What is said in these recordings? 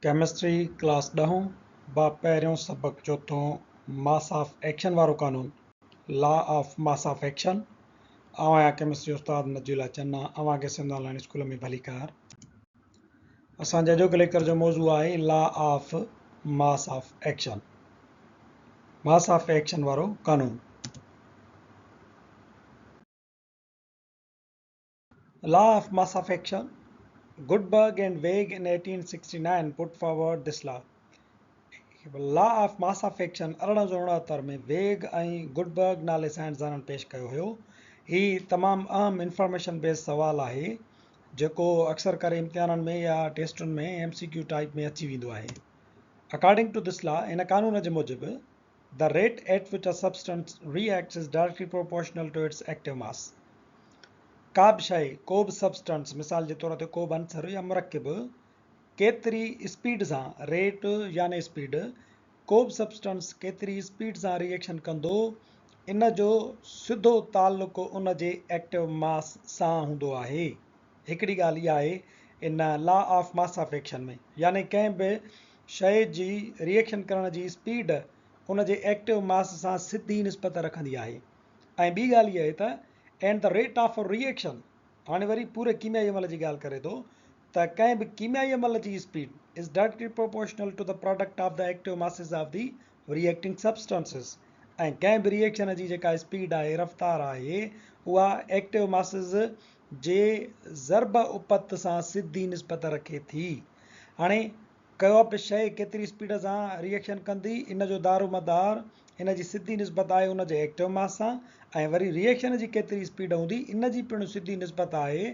Chemistry class 10 बा पहिरियों सबक चौथों मास ऑफ एक्शन वारो कानून law of mass of action. आवां केमिस्ट्री उस्ताद नजीला चन्ना अवां के सिंध ऑनलाइन स्कूल में भली कार। असांजे अॼोके लेक्चर जो मौज़ू आहे law of mass of action, mass of action वारो कानून। Law of mass of action, Gutenberg and Weg in 1869 put forward this law. Law of mass of action 1869 में वेग ऐं गुडबर्ग नाले साइंसदाननि पेश कयो हुयो। ही तमामु अहम इंफॉर्मेशन बेस्ड सवाल आहे जेको अक्सर करे इम्तिहाननि में या टेस्टुनि में MCQ टाइप में अची वेंदो आहे। अकॉर्डिंग टू दिस लॉ, इन कानून जे मूजिबि the rate at which a substance reacts is directly proportional to its active mass. का बि शइ, को बि सब्सटेंस, मिसाल जे तौर ते को बि अंसर या मुरकिब केतिरी स्पीड सां, रेट यानी स्पीड, को बि सब्सटेंस केतिरी स्पीड सां रिएक्शन कंदो, इन जो सिधो ताल्लुक उन जे एक्टिव मास सां हूंदो आहे। हिकिड़ी ॻाल्हि इहा आहे in law of mass of action में, यानी कंहिं बि शइ जी रिएक्शन करण जी स्पीड उन जे एक्टिव मास सां सिधी निस्बत रखंदी आहे। ऐं ॿी ॻाल्हि इहा आहे त and the rate of reaction, हाणे वरी पूरे कीमियाई अमल जी ॻाल्हि करे थो त कंहिं बि कीमियाई अमल जी speed is directly proportional to the product of the active masses of the reacting substances. ऐं कंहिं बि रिएक्शन जी जेका स्पीड आहे, रफ़्तार आहे, उहा एक्टिव मासिस जे ज़रब उपत सां सिधी निस्बत रखे थी। हाणे को बि शइ केतिरी स्पीड सां रिएक्शन कंदी, इन जो दारोमदार इन जी सिधी निस्बत आहे उन जे एक्टिव मास सां, ऐं वरी रिएक्शन जी केतिरी स्पीड हूंदी, इन जी पिणु सिधी निस्बत आहे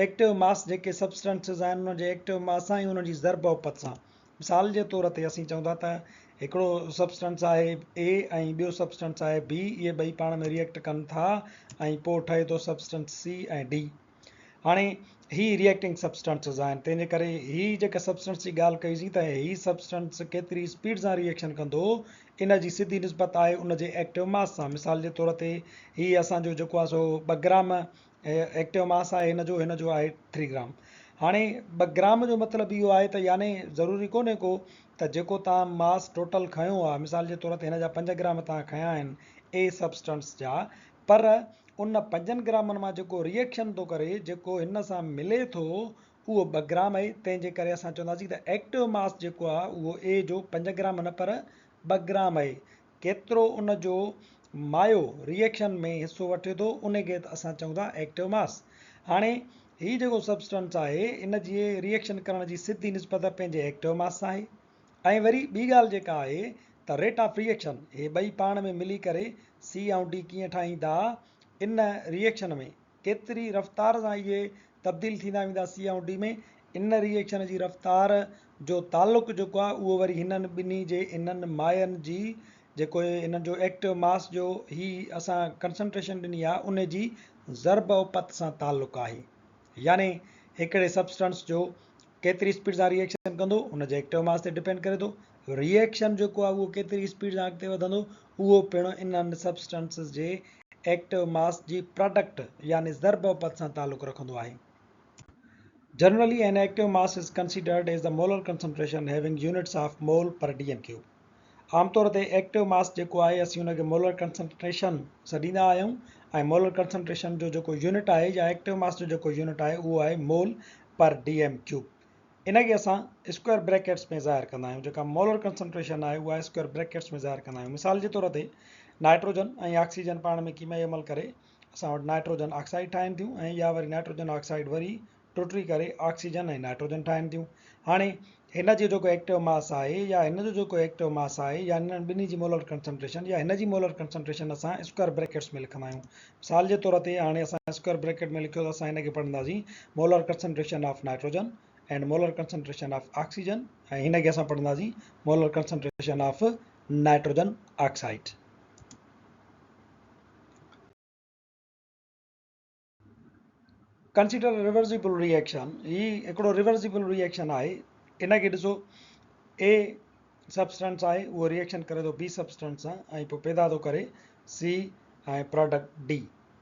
एक्टिव मास जेके सब्सटेंसिस आहिनि उन जे एक्टिव मास सां ऐं उन जी ज़रब उपत सां। मिसाल जे तौर ते असीं चवंदा त हिकिड़ो सब्सटेंस आहे A ऐं ॿियो सब्सटेंस आहे B, इहे ॿई पाण में रिएक्ट कनि था ऐं पोइ ठहे थो सब्सटेंस C ऐं D। हाणे ही रिएक्टिंग सब्सटेंसिस आहिनि, तंहिंजे करे ही जेका सब्सटेंस जी ॻाल्हि कईसीं त ही सब्सटेंस केतिरी स्पीड सां रिएक्शन कंदो, इन जी सिधी निस्बत आहे उन जे एक्टिव मास सां। मिसाल जे तौर ते ही असांजो जेको आहे सो 2 ग्राम एक्टिव मास आहे हिन जो आहे 3 ग्राम। हाणे 2 ग्राम जो मतिलबु इहो आहे त यानी ज़रूरी कोन्हे को त जेको तव्हां मास टोटल खयों आहे, मिसाल जे तौर ते हिन जा 5 ग्राम तव्हां खयां आहिनि A सब्सटेंस जा, पर उन 5 ग्रामनि मां जेको रिएक्शन थो करे, जेको हिन सां मिले थो, उहो 2 ग्राम आहे। तंहिंजे करे असां चवंदासीं त एक्टिव मास जेको आहे उहो A जो 5 ग्राम न पर 2 ग्राम आहे। केतिरो उन जो मायो रिएक्शन में हिसो वठे थो, उन खे असां चऊं था एक्टिव मास। हाणे ही जेको सब्सटेंस आहे इन जी रिएक्शन करण जी सिधी निस्बत पंहिंजे एक्टिव मास सां आहे। ऐं वरी ॿी ॻाल्हि जेका आहे त रेट ऑफ रिएक्शन, हे ॿई पाण में मिली करे C ऐं D कीअं ठाहींदा, इन रिएक्शन में केतिरी रफ़्तार सां इहे तब्दील थींदा वेंदा C ऐं D में, इन रिएक्शन जी रफ़्तार जो ताल्लुक जेको आहे उहो वरी हिननि ॿिन्ही जे इन्हनि मायनि जी जेको इन्हनि जो एक्टिव मास जो ही असां कंसंट्रेशन ॾिनी आहे उन जी ज़रब उपत सां ताल्लुक आहे। यानी हिकिड़े सब्सटेंस जो केतिरी स्पीड सां रिएक्शन कंदो उन जे एक्टिव मास ते डिपेंड करे थो। रिएक्शन जेको आहे उहो केतिरी स्पीड सां अॻिते वधंदो, उहो पिणु इन्हनि सब्सटेंसिस जे एक्टिव मास जी प्रोडक्ट यानी ज़रब उपत सां ताल्लुक रखंदो आहे। Generally, an active mass is considered as the molar concentration having units of mole per dm cube. आमतौर ते एक्टिव मास जेको आहे असीं हुनखे मोलर कंसंट्रेशन सॾींदा आहियूं, ऐं मोलर कंसंट्रेशन जो जेको यूनिट आहे या एक्टिव मास जो जेको यूनिट आहे उहो आहे मोल पर DM क्यूब। इनखे असां स्क्वायर ब्रैकेट्स में ज़ाहिर कंदा आहियूं। जेका मोलर कंसंट्रेशन आहे उहा स्क्वायर ब्रैकेट्स में ज़ाहिर कंदा आहियूं। मिसाल जे तौर ते नाइट्रोजन ऐं ऑक्सीजन पाण में कीमियाई अमल करे असां वटि नाइट्रोजन ऑक्साइड ठाहिनि थियूं, ऐं या वरी नाइट्रोजन ऑक्साइड वरी टुटी करे ऑक्सीजन ऐं नाइट्रोजन ठाहिनि थियूं। हाणे हिन जो जेको एक्टिव मास आहे या हिन जो जेको एक्टिव मास आहे या हिननि ॿिन्ही जी मोलर कंसंट्रेशन या हिन जी मोलर कंसंट्रेशन असां स्क्वायर ब्रैकेट्स में लिखंदा आहियूं। मिसाल जे तौर ते हाणे असां स्क्वायर ब्रैकेट में लिखियो त असां हिनखे पढ़ंदासीं molar concentration of nitrogen and molar concentration of oxygen, ऐं हिनखे असां पढ़ंदासीं molar concentration of nitrogen oxide. Consider reversible reaction, ही हिकिड़ो रिवर्सिबल रिएक्शन आहे। इनखे ॾिसो, A सब्सटेंस आहे उहो रिएक्शन करे थो B सब्सटेंस सां ऐं पोइ पैदा थो करे C ऐं प्रोडक्ट D।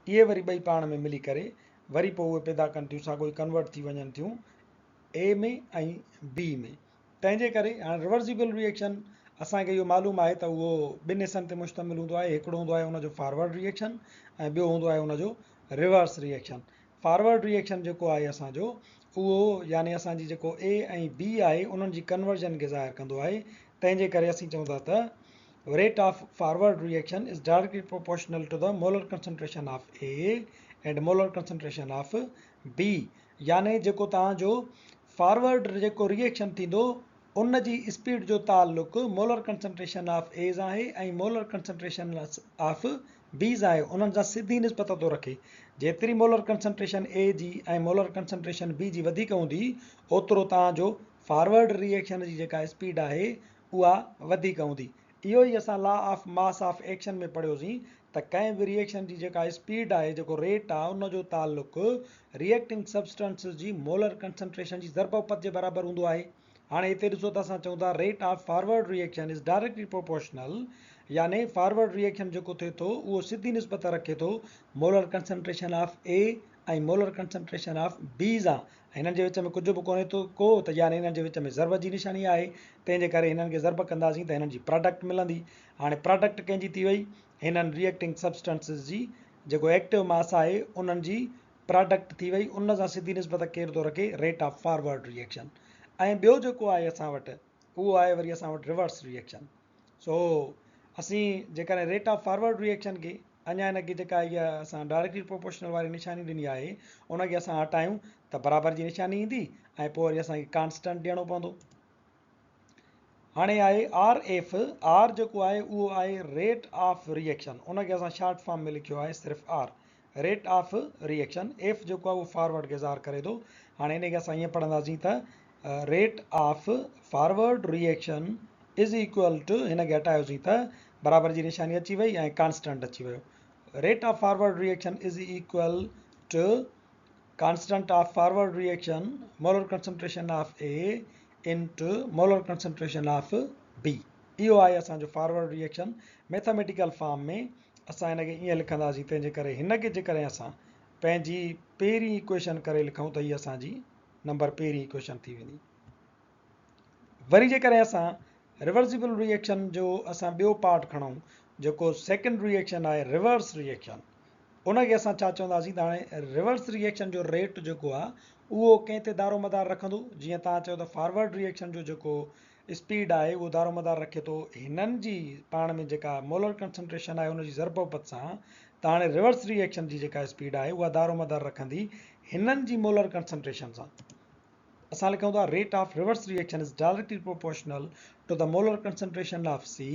इहे वरी ॿई पाण में मिली करे वरी पोइ उहे पैदा कनि थियूं, साॻियो कन्वर्ट थी वञनि थियूं A में ऐं B में। तंहिंजे करे हाणे रिवर्सिबल रिएक्शन असांखे इहो मालूम आहे त उहो ॿिनि हिसनि ते मुश्तमिल हूंदो आहे। हिकिड़ो हूंदो आहे हुनजो फॉरवर्ड रिएक्शन ऐं ॿियो हूंदो आहे हुनजो रिवर्स रिएक्शन। फॉरवर्ड रिएक्शन जेको आहे असांजो उहो यानी असांजी जेको ए ऐं बी आहे उन्हनि जी कन्वर्जन खे ज़ाहिर कंदो आहे। तंहिंजे करे असीं चऊं था त rate of forward reaction is directly proportional to the molar concentration of A and molar concentration of B. यानी जेको तव्हांजो फॉरवर्ड जेको रिएक्शन थींदो उन जी स्पीड जो ताल्लुक मोलर कंसंट्रेशन ऑफ एज़ आहे ऐं मोलर कंसंट्रेशन ऑफ बीज़ आहे। उन्हनि सां सिधी निस्बत थो रखे। जेतिरी मोलर कंसंट्रेशन ए जी ऐं मोलर कंसंट्रेशन बी जी वधीक हूंदी ओतिरो तव्हांजो फॉरवर्ड रिएक्शन जी जेका स्पीड आहे उहा वधीक हूंदी। इहो ई असां law of mass of action में पढ़ियोसीं त कंहिं बि रिएक्शन जी जेका स्पीड आहे जेको रेट आहे उनजो ताल्लुक रिएक्टिंग सब्सटेंस जी मोलर कंसंट्रेशन जी ज़रबपत जे बराबरि हूंदो आहे। हाणे हिते ॾिसो त असां चऊं था rate of forward reaction is directly proportional यानी फॉरवर्ड रिएक्शन जेको थिए थो उहो सिधी निस्बत रखे थो मोलर कंसंट्रेशन ऑफ ए ऐं मोलर कंसंट्रेशन ऑफ बीज़ आहे। हिननि जे विच में कुझु बि कोन्हे थो को त यानी हिननि जे विच में ज़रब जी निशानी आहे। तंहिंजे करे हिननि खे ज़रब कंदासीं त हिननि जी प्रोडक्ट मिलंदी। हाणे प्रोडक्ट कंहिंजी थी वई हिननि रिएक्टिंग सब्सटेंसिस जी जेको एक्टिव मास आहे उन्हनि जी प्रोडक्ट थी वई। उन सां सिधी निस्बत केरु थो रखे रेट ऑफ फॉरवर्ड रिएक्शन। ऐं ॿियो जेको आहे असां वटि उहो आहे वरी असां वटि रिवर्स रिएक्शन। सो असीं जेकॾहिं रेट ऑफ फॉरवर्ड रिएक्शन खे अञा हिनखे जेका इहा असां डायरेक्टली प्रोपोर्शनल वारी निशानी ॾिनी आहे उनखे असां हटायूं त बराबरि जी निशानी ईंदी ऐं पोइ वरी असांखे कांस्टेंट ॾियणो पवंदो। हाणे आहे आर एफ। आर जेको आहे उहो आहे रेट ऑफ रिएक्शन। उनखे असां शॉर्ट फॉर्म में लिखियो आहे सिर्फ़ु R rate of reaction. F जेको आहे उहो फॉरवर्ड खे ज़ाहिर करे थो। हाणे हिनखे असां ईअं पढ़ंदासीं त rate of forward reaction is equal to हिनखे हटायोसीं त बराबरि जी निशानी अची वई ऐं कांस्टेंट अची वियो। Rate of forward reaction is equal to constant of forward reaction molar concentration of A into molar concentration of B. इहो आहे असांजो फॉरवर्ड रिएक्शन। मैथमेटिकल फॉर्म में असां हिनखे ईअं लिखंदासीं। तंहिंजे करे हिनखे जेकॾहिं असां पंहिंजी पहिरीं इक्वेशन करे लिखूं त हीअ असांजी नंबर पहिरीं इक्वेशन थी वेंदी। वरी जेकॾहिं असां रिवर्सिबल रिएक्शन जो असां ॿियो पार्ट खणूं जेको सेकेंड रिएक्शन आहे रिवर्स रिएक्शन उनखे असां छा चवंदासीं त हाणे रिवर्स रिएक्शन जो रेट जेको आहे उहो कंहिं ते दारोमदार रखंदो। जीअं तव्हां चयो त फॉरवर्ड रिएक्शन जो जेको स्पीड आहे उहो दारोमदार रखे थो हिननि जी पाण में जेका मोलर कंसंट्रेशन आहे उनजी ज़रबपत सां। त हाणे रिवर्स रिएक्शन जी जेका स्पीड आहे उहा दारोमदार रखंदी हिननि जी मोलर कंसंट्रेशन सां। असां लिखूं था rate of reverse reaction is directly proportional to the molar concentration of C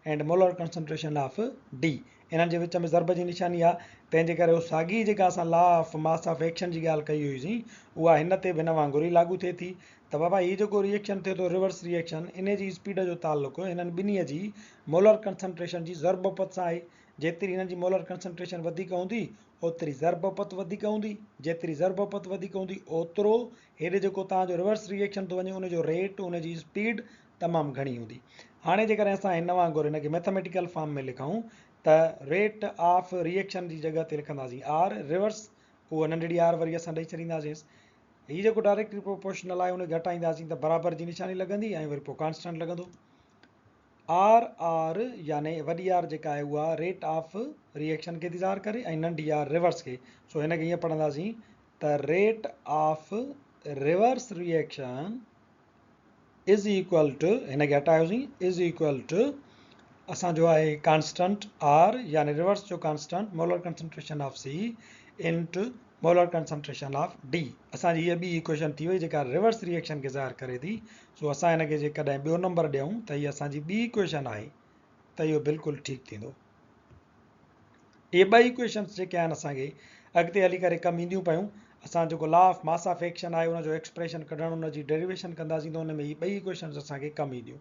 and molar concentration of D. इन्हनि जे विच में ज़रब जी निशानी आहे। तंहिंजे करे उहो साॻी जेका असां law of mass of action जी ॻाल्हि कई हुईसीं उहा हिन ते बि हिन वांगुरु ई लागू थिए थी त बाबा हीउ जेको रिएक्शन थिए थो reverse reaction in ji speed जो ताल्लुक हिननि ॿिन्हीअ जी मोलर कंसंट्रेशन जी ज़रबपत सां आहे। जेतिरी हिननि जी मोलर कंसंट्रेशन वधीक हूंदी ओतिरी ज़रबपत वधीक हूंदी। जेतिरी ज़रबपत वधीक हूंदी ओतिरो हेॾे जेको तव्हांजो रिवर्स रिएक्शन थो वञे उनजो रेट उनजी स्पीड तमामु घणी हूंदी। हाणे जेकॾहिं असां हिन वांगुरु हिनखे मैथमेटिकल फॉर्म में लिखूं त रेट ऑफ रिएक्शन जी जॻह ते लिखंदासीं आर रिवर्स उहो नंढड़ी आर वरी असां ॾेई छॾींदासीं। हीउ जेको डायरेक्टली प्रोपोर्शनल आहे उनखे घटाईंदासीं त बराबरि जी निशानी लॻंदी ऐं वरी पोइ कांस्टेंट लॻंदो। आर यानी वॾी आर जेका आहे उहा रेट ऑफ रिएक्शन खे थी ज़ाहिर करे ऐं नंढी आर रिवर्स खे। सो हिनखे ईअं पढ़ंदासीं त rate of reverse reaction is equal to हिनखे हटायोसीं इज़ इक्वल टू असांजो आहे कांस्टेंट आर यानी रिवर्स जो constant molar concentration of C into molar concentration of D. असांजी हीअ ॿी इक्वेशन थी वई जेका रिवर्स रिएक्शन खे ज़ाहिर करे थी। सो असां हिनखे जेकॾहिं ॿियो नंबर ॾियूं त हीअ असांजी ॿी इक्वेशन आहे त इहो बिल्कुलु ठीकु थींदो। इहे ॿ इक्वेशन्स जेके आहिनि असांखे अॻिते हली करे कमु ईंदियूं पियूं। असां जेको law of mass of action आहे उनजो एक्सप्रेशन कढणु उनजी डेरिवेशन कंदासीं त हुन में हीअ ॿई इक्वेशन्स असांखे कमु ईंदियूं।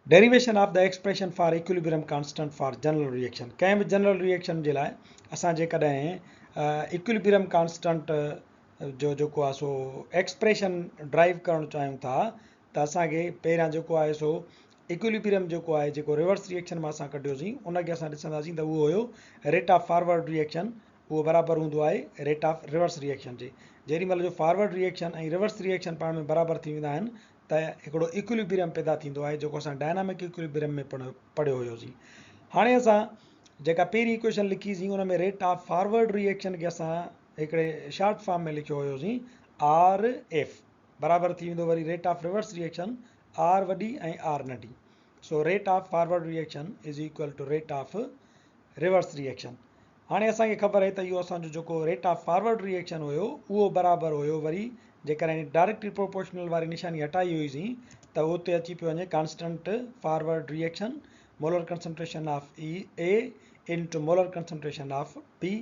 Derivation of the expression for equilibrium constant for general reaction. कंहिं बि जनरल रिएक्शन जे लाइ असां जेकॾहिं इक्विलिब्रियम कांस्टेंट जो जेको आहे सो एक्सप्रेशन ड्राइव करणु चाहियूं था त असांखे पहिरियां जेको आहे सो इक्विलिब्रियम जेको आहे जेको रिवर्स रिएक्शन में असां कढियोसीं उनखे असां ॾिसंदासीं त उहो हुयो रेट ऑफ फॉरवर्ड रिएक्शन उहो बराबरि हूंदो आहे रेट ऑफ रिवर्स रिएक्शन जे। जेॾी महिल जो फॉरवर्ड रिएक्शन ऐं रिवर्स रिएक्शन पाण में बराबरि थी वेंदा आहिनि त हिकिड़ो इक्विलिब्रियम पैदा थींदो आहे जेको असां डायनामिक इक्विलिब्रियम में पढ़ियो हुयोसीं। हाणे असां जेका पहिरीं इक्वेशन लिखीसीं उन में रेट ऑफ फॉरवर्ड रिएक्शन खे असां हिकिड़े शॉर्ट फॉर्म में लिखियो हुयोसीं आर एफ बराबरि थी वेंदो वरी rate of reverse reaction R वॾी ऐं आर नंढी। So rate of forward reaction is equal to rate of reverse reaction. हाणे असांखे ख़बर आहे त इहो असांजो जेको रेट ऑफ फॉरवर्ड रिएक्शन हुयो उहो बराबरि हुयो वरी जेकॾहिं डायरेक्टली प्रोपोर्शनल वारी निशानी हटाई हुईसीं त उते अची पियो वञे constant forward reaction molar concentration of A into molar concentration of B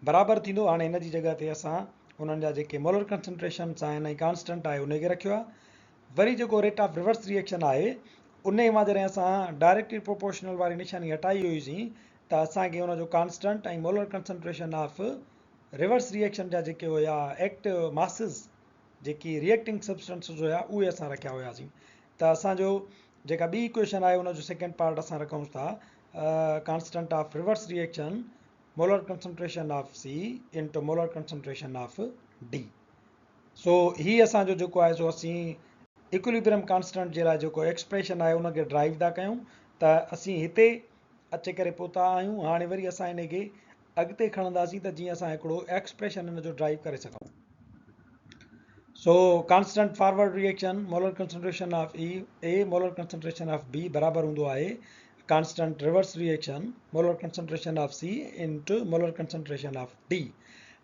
बराबरि थींदो। हाणे हिन जी जॻह ते असां उन्हनि जा जेके मोलर कंसंट्रेशन्स आहिनि ऐं कांस्टेंट आहे उनखे रखियो आहे। वरी जेको रेट ऑफ रिवर्स रिएक्शन आहे उन मां जॾहिं असां डायरेक्टली प्रोपोर्शनल वारी निशानी हटाई हुईसीं त असांखे उनजो कांस्टेंट ऐं molar concentration of reverse reaction जा जेके हुया एक्टिव मासिस जेकी रिएक्टिंग सब्सटेंसिस हुया उहे असां रखिया हुयासीं। त असांजो जेका ॿी इक्वेशन आहे उनजो सेकेंड पार्ट असां रखूं था constant of reverse reaction molar concentration of C into molar concentration of D. So ही असांजो जेको आहे सो असीं इक्विलिब्रियम कांस्टेंट जे लाइ जेको एक्सप्रेशन आहे उनखे ड्राइव था कयूं त असीं हिते अची करे पहुता आहियूं। हाणे वरी असां हिनखे अॻिते खणंदासीं त जीअं असां हिकिड़ो एक्सप्रेशन हिन जो ड्राइव करे सघूं। So constant forward reaction molar concentration of A molar concentration of B बराबरि हूंदो आहे constant reverse reaction molar concentration of C into molar concentration of D.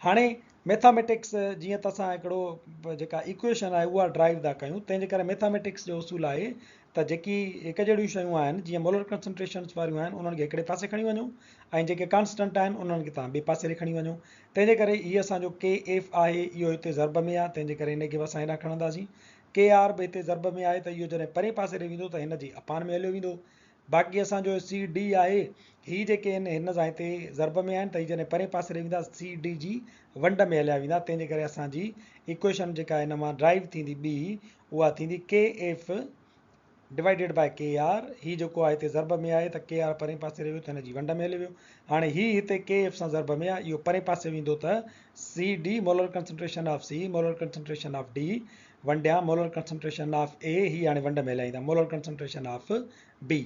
हाणे मैथमेटिक्स जीअं त असां हिकिड़ो जेका इक्वेशन आहे उहा ड्राइव था कयूं तंहिंजे करे मैथमेटिक्स जो उसूल आहे त जेकी हिकु जहिड़ियूं शयूं आहिनि जीअं मोलर कंसंट्रेशन्स वारियूं आहिनि उन्हनि खे हिकिड़े पासे खणी वञूं ऐं जेके कांस्टेंट आहिनि उन्हनि खे तव्हां ॿिए पासे ते खणी वञो। तंहिंजे करे हीअ असांजो के एफ आहे इहो हिते ज़र्ब में आहे तंहिंजे करे हिनखे बि असां हेॾां खणंदासीं। के आर बि हिते ज़र्ब में आहे त इहो जॾहिं परे पासे ते वेंदो त हिन जी अपान में हलियो वेंदो। बाक़ी असांजो सी डी आहे ही जेके आहिनि हिन सां हिते ज़र्ब में आहिनि त हीअ जॾहिं परे पासे ते वेंदा सी डी जी वंड में हलिया वेंदा। तंहिंजे करे असांजी इक्वेशन जेका हिन मां ड्राइव थींदी ॿी उहा थींदी के एफ डिवाइडेड बाय के आर। ही जेको आहे हिते ज़र्ब में आहे त के आर परे पासे वियो त हिन जी वंड में हली वियो। हाणे ही हिते के एफ सां ज़र्ब में आहे इहो परे पासे वेंदो त C D molar concentration of C molar concentration of D वंडिया मोलर कंसंट्रेशन ऑफ ए ही हाणे वंड में हलाईंदा मोलर कंसंट्रेशन ऑफ बी।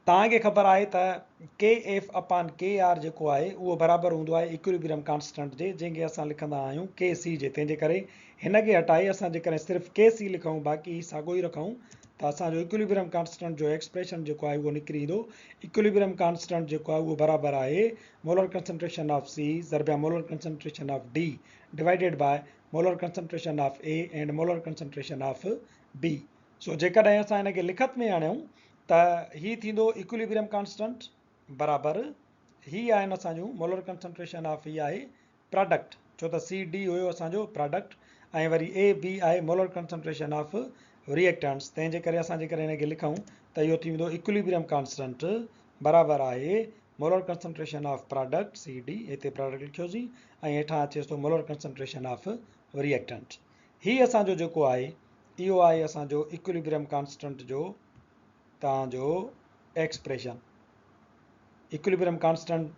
तव्हांखे ख़बर आहे त के एफ अपान के आर जेको आहे उहो बराबरि हूंदो आहे इक्विलिब्रियम कांस्टेंट जे जंहिंखे असां लिखंदा आहियूं के सी जे। तंहिंजे करे हिनखे हटाए असां जेकॾहिं सिर्फ़ु के सी लिखूं बाक़ी साॻियो ई रखूं त असांजो इक्विलिब्रियम कांस्टेंट जो एक्सप्रेशन जेको आहे उहो निकिरी ईंदो। इक्विलिब्रियम कांस्टेंट जेको आहे उहो बराबरि आहे मोलर कंसंट्रेशन ऑफ सी ज़रबिया molar concentration of D divided by molar concentration of A and molar concentration of B. So जेकॾहिं असां हिनखे लिखत में आणियूं त ही थींदो इक्विलिब्रियम कांस्टेंट बराबरि ही आहिनि असांजूं मोलर कंसंट्रेशन ऑफ ही आहे प्रोडक्ट छो त सी डी हुयो असांजो प्रोडक्ट ऐं वरी ए बी आहे मोलर कंसंट्रेशन ऑफ रिएक्टेंट्स। तंहिंजे करे असां जेकॾहिं हिनखे लिखूं त इहो थी वेंदो इक्विलिब्रियम कांस्टेंट बराबरि आहे molar concentration of product C D हिते प्रोडक्ट लिखियोसीं ऐं हेठां अचेसि थो मोलर कंसंट्रेशन ऑफ रिएक्टेंट। ही असांजो जेको आहे इहो आहे असांजो इक्विलिब्रियम कांस्टेंट जो तव्हांजो एक्सप्रेशन। इक्विलिब्रियम कांस्टेंट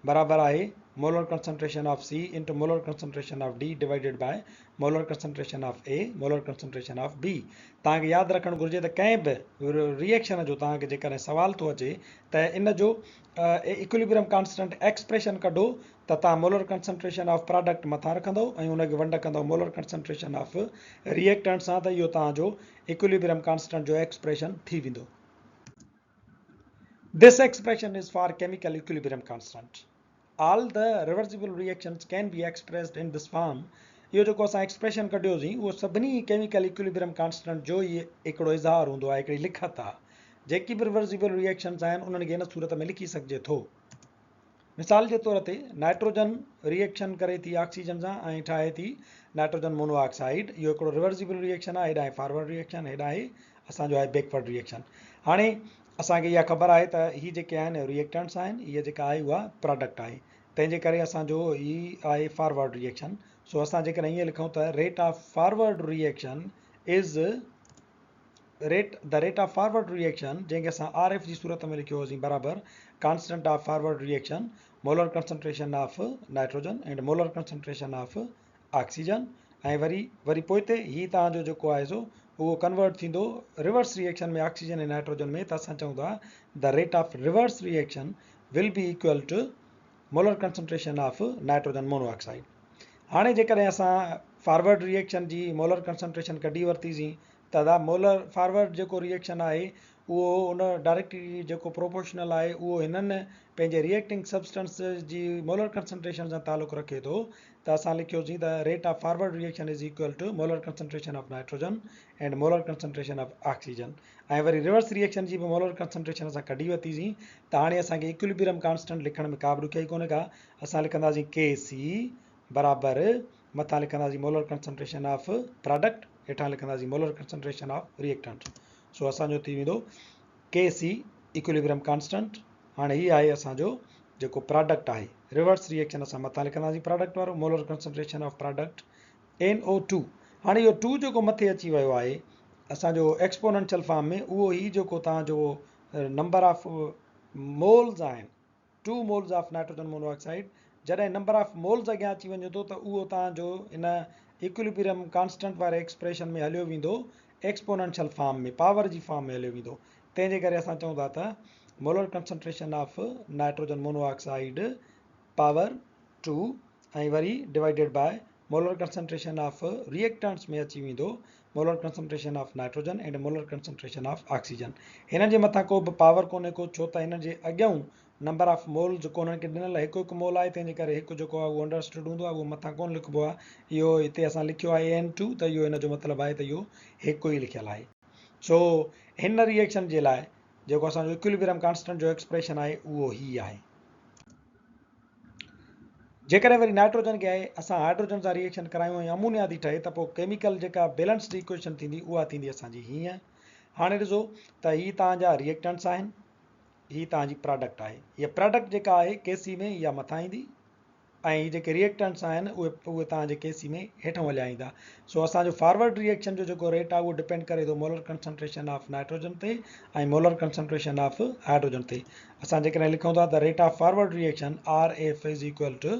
बराबरि आहे molar concentration of C into molar concentration of D divided by molar concentration of A molar concentration of B. तव्हांखे यादि रखणु घुरिजे त कंहिं बि रिएक्शन जो तव्हांखे जेकॾहिं सवाल थो अचे त इन जो इक्विलिब्रियम कांस्टेंट एक्सप्रेशन कढो त तव्हां मोलर कंसंट्रेशन ऑफ प्रोडक्ट मथां रखंदो ऐं उनखे वंड कंदो मोलर कंसंट्रेशन ऑफ रिएक्टेंट सां त इहो तव्हांजो इक्विलिब्रियम कांस्टेंट जो एक्सप्रेशन थी वेंदो। This expression is for chemical equilibrium constant. All the reversible reactions can be expressed in this form. इहो जेको असां एक्सप्रेशन कढियोसीं उहो सभिनी केमिकल इक्विलिब्रियम कांस्टेंट जो ई हिकिड़ो इज़हार हूंदो आहे हिकिड़ी लिखत आहे। जेकी बि रिवर्सिबल रिएक्शन्स आहिनि उन्हनि खे हिन सूरत में लिखी सघिजे थो। मिसाल जे तौर ते नाइट्रोजन रिएक्शन करे थी ऑक्सीजन सां ऐं ठाहे थी नाइट्रोजन मोनोऑक्साइड। इहो हिकिड़ो रिवर्सिबल रिएक्शन आहे। हेॾा आहे फॉरवर्ड रिएक्शन हेॾा आहे असांजो आहे बैकवर्ड रिएक्शन। हाणे असांखे इहा ख़बर आहे त ही जेके आहिनि रिएक्टेंट्स आहिनि इहा जेका आहे उहा प्रोडक्ट आहे। तंहिंजे करे असांजो ही आहे फॉरवर्ड रिएक्शन। सो असां जेकॾहिं ईअं लिखूं त rate of forward reaction is the rate of forward reaction जंहिंखे असां आर एफ जी सूरत में लिखियो होसीं बराबरि constant of forward reaction molar concentration of nitrogen and molar concentration of oxygen ऐं वरी वरी पोइ हिते हीअ तव्हांजो जेको आहे सो उहो कन्वर्ट थींदो रिवर्स रिएक्शन में ऑक्सीजन ऐं नाइट्रोजन में त असां चऊं था the rate of reverse reaction will be equal to molar concentration of nitrogen monoxide. हाणे जेकॾहिं असां फॉरवर्ड रिएक्शन जी मोलर कंसंट्रेशन कढी वरितीसीं त मोलर फॉरवर्ड जेको रिएक्शन आहे उहो उन डायरेक्टली जेको प्रोपोर्शनल आहे उहो हिननि पंहिंजे रिएक्टिंग सब्सटेंस जी मोलर कंसंट्रेशन सां तालुक़ु रखे थो त असां लिखियोसीं the rate of forward reaction is equal to molar concentration of nitrogen and molar concentration of oxygen. ऐं वरी रिवर्स रिएक्शन जी बि मोलर कंसंट्रेशन असां कढी वरितीसीं त हाणे असांखे इक्विलिब्रियम कांस्टेंट लिखण में का बि ॾुखियाई कोन्हे का। असां लिखंदासीं KC बराबरि मथां लिखंदासीं मोलर कंसंट्रेशन ऑफ प्रोडक्ट, हेठां लिखंदासीं मोलर कंसंट्रेशन ऑफ रिएक्टेंट। सो असांजो थी वेंदो KC इक्विलिब्रियम कांस्टेंट। हाणे हीअ आहे असांजो जेको प्रोडक्ट आहे रिवर्स रिएक्शन असां मथां लिखंदासीं प्रोडक्ट वारो molar concentration of product NO2। हाणे इहो 2 जेको मथे अची वियो आहे असांजो एक्सपोनेंशियल फॉर्म में उहो ई जेको तव्हांजो नंबर ऑफ मोल्स आहिनि 2 मोल्स ऑफ नाइट्रोजन मोनोऑक्साइड जॾहिं नंबर ऑफ मोल्स अॻियां अची वञे थो त उहो तव्हांजो इन इक्विलिब्रियम कांस्टेंट वारे एक्सप्रेशन में हलियो वेंदो एक्सपोनेंशियल फॉर्म में पावर जी फॉर्म में हलियो वेंदो। तंहिंजे करे असां चऊं था त molar concentration of nitrogen monoxide power 2 ऐं वरी divided by molar concentration of reactants में अची वेंदो molar concentration of nitrogen and molar concentration of oxygen. हिन जे मथां को बि पावर कोन्हे को, छो त हिन जे अॻियां नंबर ऑफ मोल जेको हुननि खे ॾिनल आहे हिकु हिकु मोल आहे, तंहिंजे करे हिकु जेको आहे उहो अंडरस्टूड हूंदो आहे, उहो मथां कोन लिखिबो आहे। इहो हिते असां लिखियो आहे N2 त इहो हिन जो मतिलबु आहे त इहो हिकु ई लिखियलु आहे। सो हिन रिएक्शन जे लाइ जेको असांजो इक्विलिब्रियम कांस्टेंट जो एक्सप्रेशन आहे उहो ही आहे। जेकॾहिं वरी नाइट्रोजन खे आहे असां हाइड्रोजन सां रिएक्शन करायूं ऐं अमोनिया थी ठहे त पोइ केमिकल जेका बैलेंस्ड इक्वेशन थींदी उहा थींदी असांजी हीअं। हाणे ॾिसो त हीअ तव्हांजा रिएक्टेंट्स आहिनि, हीअ तव्हांजी प्रोडक्ट आहे। हीअ प्रोडक्ट जेका आहे KC में इहा मथां ईंदी ऐं हीअ जेके रिएक्टेंट्स आहिनि उहे तव्हांजे KC में हेठां हलिया ईंदा। सो असांजो फॉरवर्ड रिएक्शन जो जेको रेट आहे उहो डिपेंड करे थो मोलर कंसंट्रेशन ऑफ नाइट्रोजन ते ऐं मोलर कंसंट्रेशन ऑफ हाइड्रोजन ते। असां जेकॾहिं लिखूं था the rate of forward reaction RF is equal to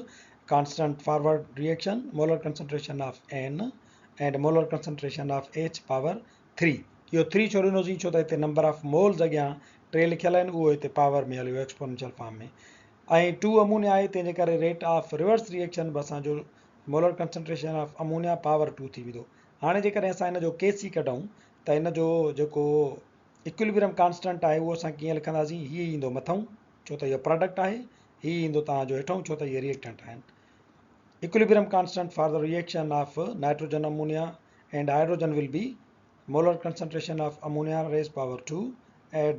constant forward reaction molar concentration of N and molar concentration of H power 3। इहो 3 छो ॾिनोसीं छो त हिते नंबर ऑफ मोल्स अॻियां 3 लिखियल आहिनि, उहो हिते पावर में हलियो एक्सपोनेंशियल फॉर्म में। ऐं 2 अमोनिया आहे, तंहिंजे करे रेट ऑफ रिवर्स रिएक्शन बि असांजो molar concentration of ammonia power 2 थी वेंदो। हाणे जेकॾहिं असां हिन जो KC कढूं त हिन जो जेको इक्विलिब्रियम कांस्टेंट आहे उहो असां कीअं लिखंदासीं, हीअ ईंदो मथां छो त इहो प्रोडक्ट आहे, हीअ ईंदो तव्हांजो हेठां छो त इहे रिएक्टेंट आहिनि। Equilibrium constant for the reaction of nitrogen ammonia and hydrogen will be molar concentration of ammonia raise power 2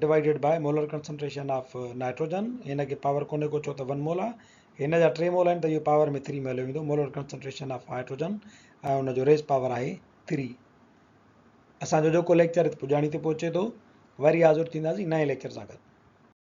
divided by molar concentration of nitrogen. हिन खे पावर कोन्हे को छो त 1 मोल आहे, हिन जा 3 मोल आहिनि त इहो पावर में 3 में हलियो वेंदो मोलर कंसंट्रेशन ऑफ हाइड्रोजन ऐं हुनजो रेज पावर आहे 3। असांजो जेको लेक्चर पुॼाणी ते पहुचे थो, वरी हाज़ुर थींदासीं नए लेक्चर सां गॾु।